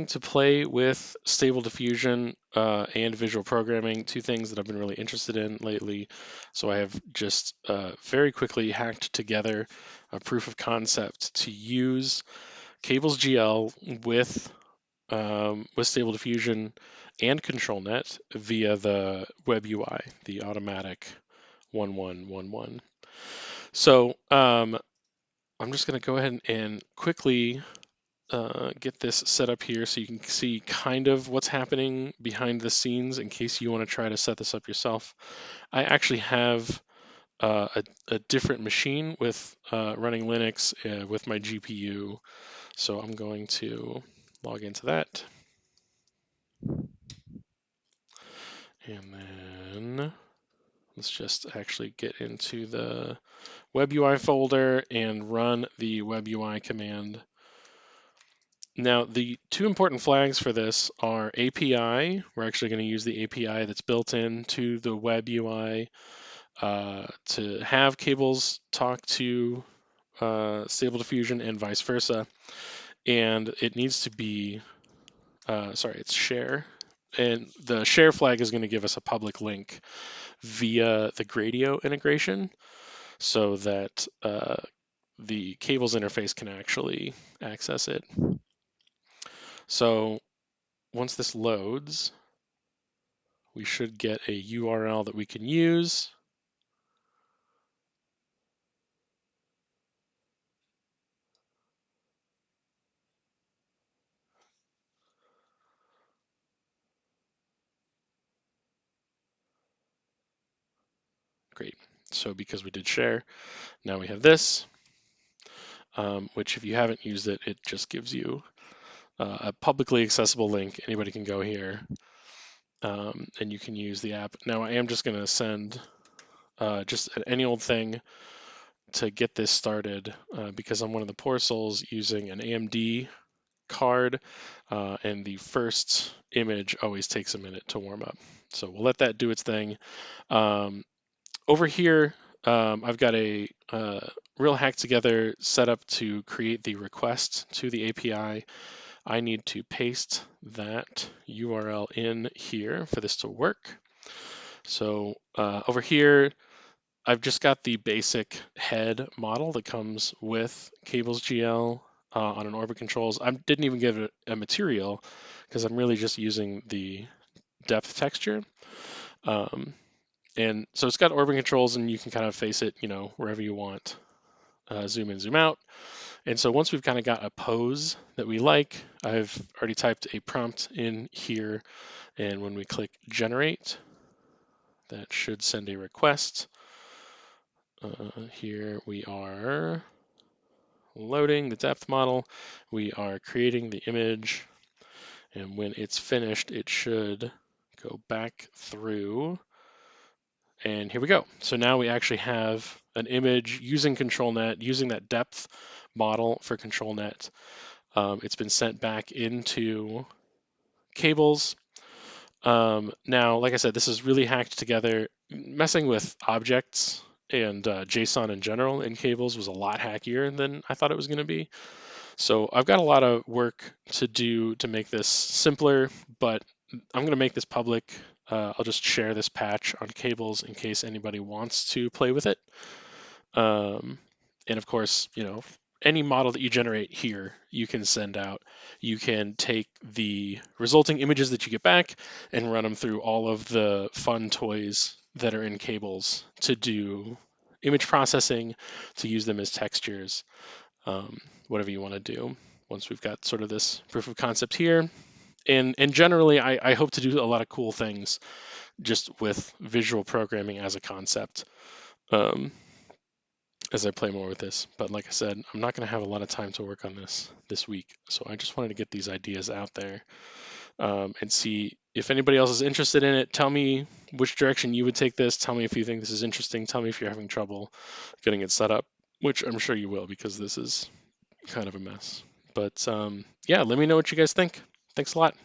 to play with Stable Diffusion and visual programming, two things that I've been really interested in lately. So I have just very quickly hacked together a proof of concept to use Cables.gl with Stable Diffusion and ControlNet via the WebUI, the automatic 1111. So I'm just going to go ahead and quickly get this set up here so you can see kind of what's happening behind the scenes in case you want to try to set this up yourself. I actually have a different machine with running Linux with my GPU, so I'm going to log into that. And then let's just actually get into the WebUI folder and run the WebUI command. Now, the two important flags for this are API. We're actually going to use the API that's built into the WebUI to have cables talk to Stable Diffusion and vice versa. And it needs to be, it's share. And the share flag is going to give us a public link via the Gradio integration so that the cables interface can actually access it. So once this loads, we should get a URL that we can use. Great. So because we did share, now we have this, which if you haven't used it, it just gives you a publicly accessible link. Anybody can go here and you can use the app. Now I am just going to send just any old thing to get this started because I'm one of the poor souls using an AMD card and the first image always takes a minute to warm up. So we'll let that do its thing. Over here, I've got a real hack together set up to create the request to the API. I need to paste that URL in here for this to work. So over here, I've just got the basic head model that comes with Cables.gl on an orbit controls. I didn't even give it a material because I'm really just using the depth texture. And so it's got orbit controls and you can kind of face it, wherever you want, zoom in, zoom out. And so once we've kind of got a pose that we like, I've already typed a prompt in here. And when we click generate, that should send a request. Here we are loading the depth model. We are creating the image. And when it's finished, it should go back through. And here we go. So now we actually have an image using ControlNet, using that depth model for ControlNet. It's been sent back into Cables. Now, like I said, this is really hacked together. Messing with objects and JSON in general in Cables was a lot hackier than I thought it was going to be. So I've got a lot of work to do to make this simpler, but I'm going to make this public. I'll just share this patch on Cables in case anybody wants to play with it. And of course, any model that you generate here, you can send out. You can take the resulting images that you get back and run them through all of the fun toys that are in Cables to do image processing, to use them as textures, whatever you want to do. Once we've got sort of this proof of concept here, and generally, I hope to do a lot of cool things just with visual programming as a concept as I play more with this. But like I said, I'm not going to have a lot of time to work on this week. So I just wanted to get these ideas out there and see if anybody else is interested in it. Tell me which direction you would take this. Tell me if you think this is interesting. Tell me if you're having trouble getting it set up, which I'm sure you will because this is kind of a mess. But yeah, let me know what you guys think. Thanks a lot.